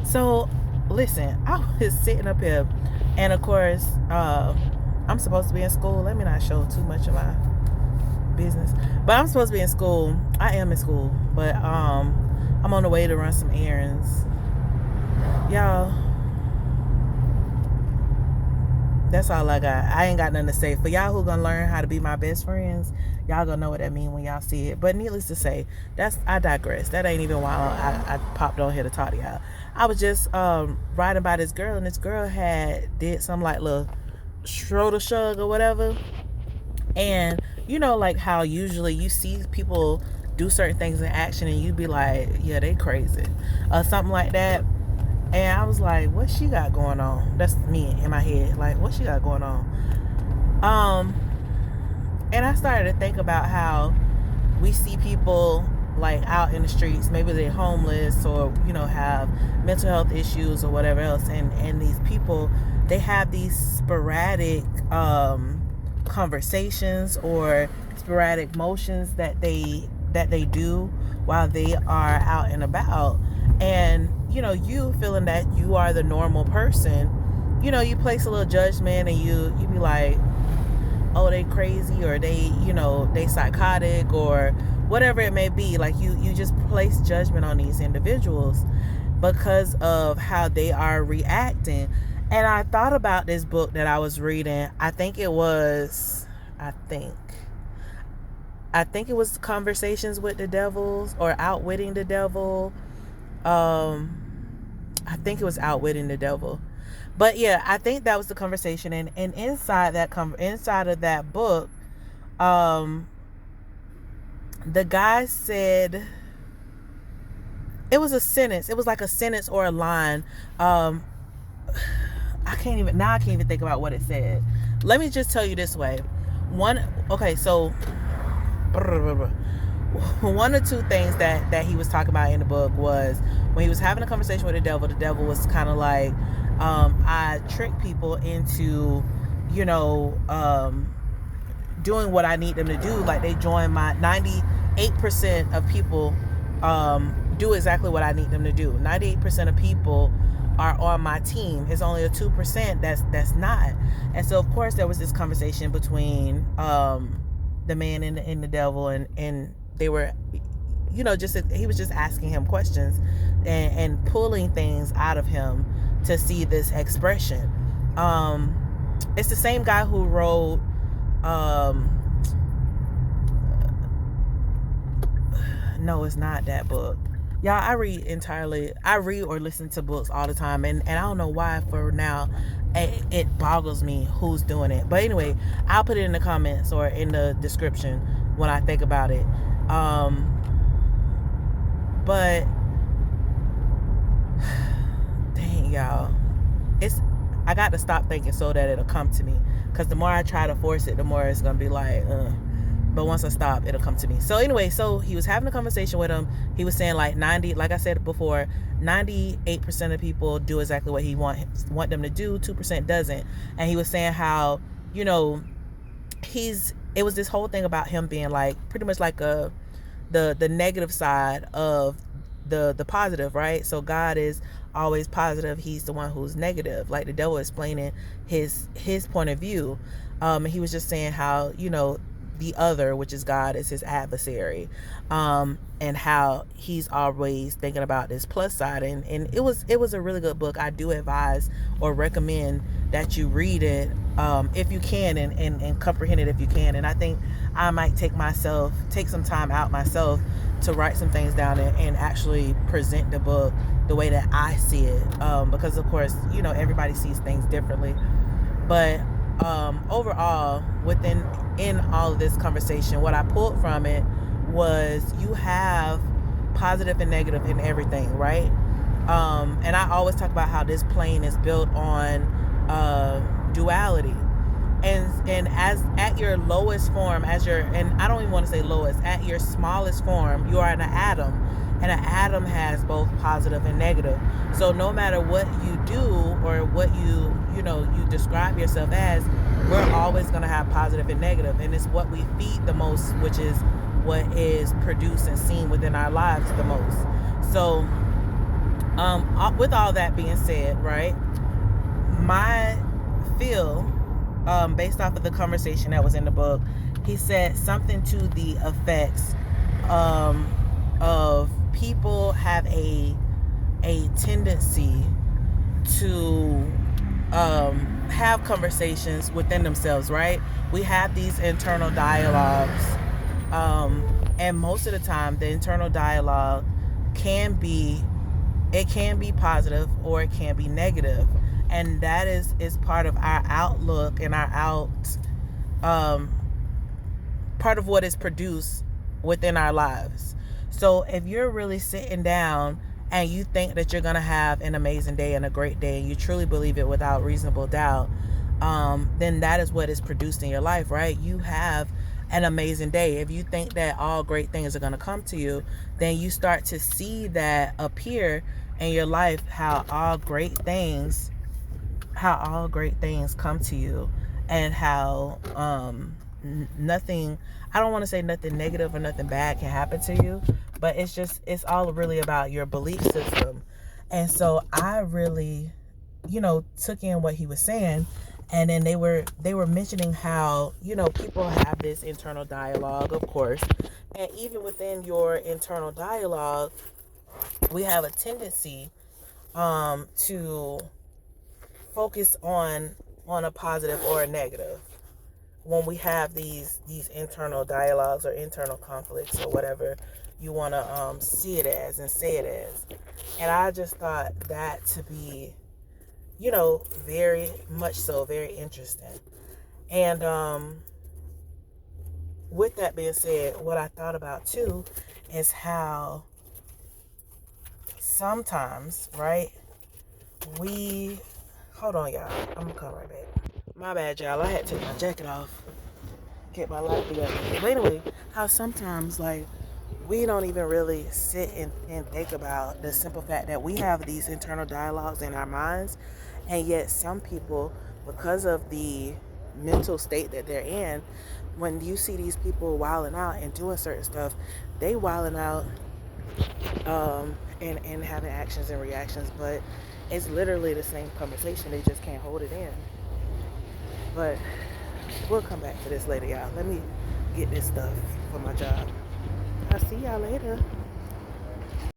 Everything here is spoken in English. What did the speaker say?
So listen, I was sitting up here, and of course, I'm supposed to be in school. Let me not show too much of my business, but I'm supposed to be in school. I am in school, but I'm on the way to run some errands. Y'all, that's all I got. I ain't got nothing to say. For y'all who gonna learn how to be my best friends, y'all gonna know what that mean when y'all see it. But needless to say, I digress. That ain't even why I popped on here to talk to y'all. I was just writing by this girl, and this girl had did some like little Schroeder shug or whatever. And like how usually you see people do certain things in action, and you be like, yeah, they crazy, or something like that. And I was like, what she got going on? That's me in my head. Like, what she got going on? Um, and I started to think about how we see people like out in the streets. Maybe they're homeless or, have mental health issues or whatever else. And these people, they have these sporadic conversations or sporadic motions that they do while they are out and about. And you feeling that you are the normal person, you place a little judgment, and you be like, oh, they crazy, or they psychotic, or whatever it may be. Like you just place judgment on these individuals because of how they are reacting. And I thought about this book that I was reading. I think it was Conversations with the Devils, or Outwitting the Devil. I think it was Outwitting the Devil. But yeah, I think that was the conversation. And inside of that book, the guy said, it was a sentence. It was like a sentence or a line. I can't even think about what it said. Let me just tell you this way. So one or two things that he was talking about in the book was when he was having a conversation with the devil was kind of like, I trick people into, doing what I need them to do. Like, they join my 98% of people do exactly what I need them to do. 98% of people are on my team. It's only a 2% that's not. And so of course there was this conversation between the man and the devil, and they were, he was just asking him questions and pulling things out of him to see this expression. It's the same guy who wrote no, it's not that book. Y'all, I read or listen to books all the time, and I don't know why for now it boggles me who's doing it. But anyway, I'll put it in the comments or in the description when I think about it. But dang, y'all, I got to stop thinking so that it'll come to me, because the more I try to force it, the more it's gonna be like but once I stop, it'll come to me. So anyway, so he was having a conversation with him. He was saying like like I said before, 98% of people do exactly what he want them to do. 2% doesn't. And he was saying how, it was this whole thing about him being like pretty much like the negative side of the positive, right? So God is always positive. He's the one who's negative. Like the devil explaining his point of view. And he was just saying how, the other, which is God, is his adversary, and how he's always thinking about this plus side. And it was a really good book. I do advise or recommend that you read it if you can, and comprehend it if you can. And I think I might take some time out myself to write some things down and actually present the book the way that I see it, because of course everybody sees things differently. But overall, in all of this conversation, what I pulled from it was you have positive and negative in everything, right? And I always talk about how this plane is built on duality, and as at your lowest form, and I don't even want to say lowest, at your smallest form, you are an atom, and an atom has both positive and negative. So no matter what you do or what you describe yourself as, we're always going to have positive and negative. And it's what we feed the most, which is what is produced and seen within our lives the most. So With all that being said, right, my feel, based off of the conversation that was in the book, he said something to the effects of people have a tendency to have conversations within themselves, right? We have these internal dialogues, and most of the time, the internal dialogue can be positive or it can be negative, and that is part of our outlook and um, part of what is produced within our lives. So if you're really sitting down and you think that you're going to have an amazing day and a great day, and you truly believe it without reasonable doubt, then that is what is produced in your life, right? You have an amazing day. If you think that all great things are going to come to you, then you start to see that appear in your life, how all great things come to you, and how nothing, I don't want to say nothing negative or nothing bad can happen to you, but it's all really about your belief system. And so I really, took in what he was saying. And then they were mentioning how, people have this internal dialogue, of course, and even within your internal dialogue, we have a tendency to focus on a positive or a negative when we have these internal dialogues or internal conflicts, or whatever you want to see it as and say it as. And I just thought that to be, very much so, very interesting. And with that being said, what I thought about too is how sometimes, right, hold on, y'all, I'm gonna come right back. My bad, y'all, I had to take my jacket off, get my life together. But anyway, how sometimes, like, we don't even really sit and think about the simple fact that we have these internal dialogues in our minds, and yet some people, because of the mental state that they're in, when you see these people wilding out and doing certain stuff, they wilding out and having actions and reactions, but it's literally the same conversation. They just can't hold it in. But we'll come back to this later, y'all. Let me get this stuff for my job. I'll see y'all later.